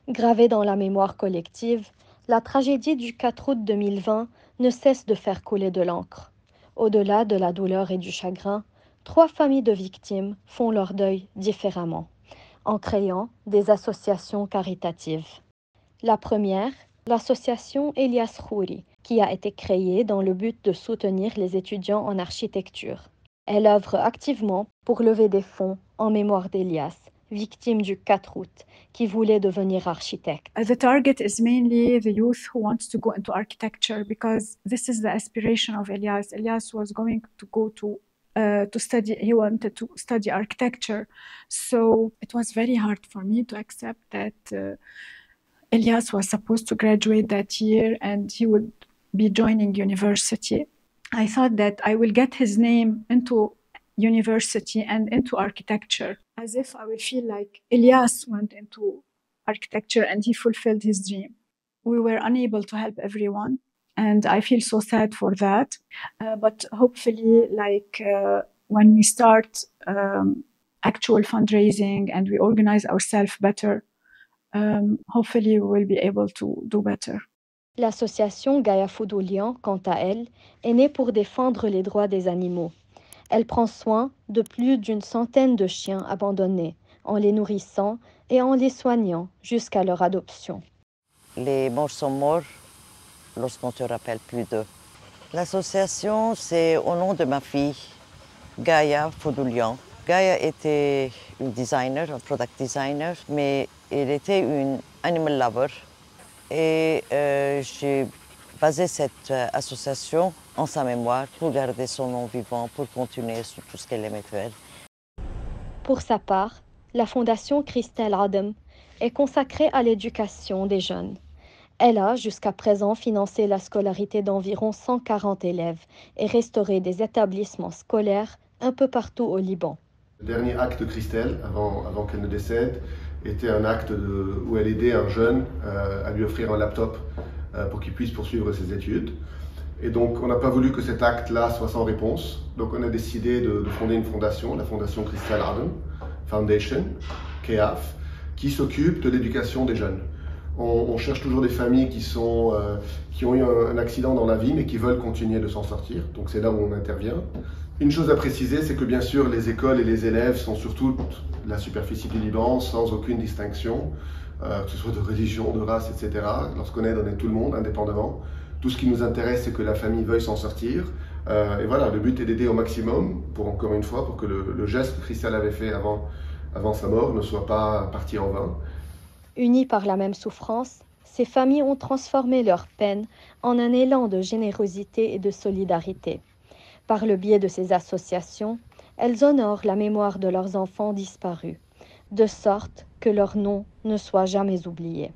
Gravée dans la mémoire collective, la tragédie du 4 août 2020 ne cesse de faire couler de l'encre. Au-delà de la douleur et du chagrin, 3 familles de victimes font leur deuil différemment, en créant des associations caritatives. La première, l'association Elias Khouri, qui a été créée dans le but de soutenir les étudiants en architecture. Elle œuvre activement pour lever des fonds en mémoire d'Elias, victime du 4 août, qui voulait devenir architecte. The target is mainly the youth who wants to go into architecture because this is the aspiration of Elias. Elias was going to go to study, he wanted to study architecture. So it was very hard for me to accept that Elias was supposed to graduate that year and he would be joining university. I thought that I will get his name into university and into architecture, as if I will feel like Elias went into architecture and he fulfilled his dream. We were unable to help everyone, and I feel so sad for that. But hopefully, when we start actual fundraising and we organize ourselves better, hopefully we will be able to do better. L'association Gaia Fudoulian, quant à elle, est née pour défendre les droits des animaux. Elle prend soin de plus d'une centaine de chiens abandonnés, en les nourrissant et en les soignant jusqu'à leur adoption. Les morts sont morts lorsqu'on ne te rappelle plus d'eux. L'association, c'est au nom de ma fille, Gaia Fudoulian. Gaia était une designer, un product designer, mais elle était une animal lover. Et j'ai basé cette association en sa mémoire pour garder son nom vivant, pour continuer sur tout ce qu'elle aimait faire. Pour sa part, la fondation Christelle Adem est consacrée à l'éducation des jeunes. Elle a jusqu'à présent financé la scolarité d'environ 140 élèves et restauré des établissements scolaires un peu partout au Liban. Le dernier acte de Christelle, avant qu'elle ne décède, était un acte où elle aidait un jeune à lui offrir un laptop pour qu'il puisse poursuivre ses études. Et donc on n'a pas voulu que cet acte-là soit sans réponse. Donc on a décidé de fonder une fondation, la fondation Christelle Adem Foundation, KEAF, qui s'occupe de l'éducation des jeunes. On cherche toujours des familles qui ont eu un accident dans la vie mais qui veulent continuer de s'en sortir. Donc c'est là où on intervient. Une chose à préciser, c'est que bien sûr les écoles et les élèves sont sur toute la superficie du Liban sans aucune distinction, que ce soit de religion, de race, etc. Lorsqu'on aide, on aide tout le monde, indépendamment. Tout ce qui nous intéresse, c'est que la famille veuille s'en sortir. Et voilà, le but est d'aider au maximum, encore une fois, pour que le geste que Christelle avait fait avant sa mort ne soit pas parti en vain. Unies par la même souffrance, ces familles ont transformé leur peine en un élan de générosité et de solidarité. Par le biais de ces associations, elles honorent la mémoire de leurs enfants disparus, de sorte que leur nom ne soit jamais oublié.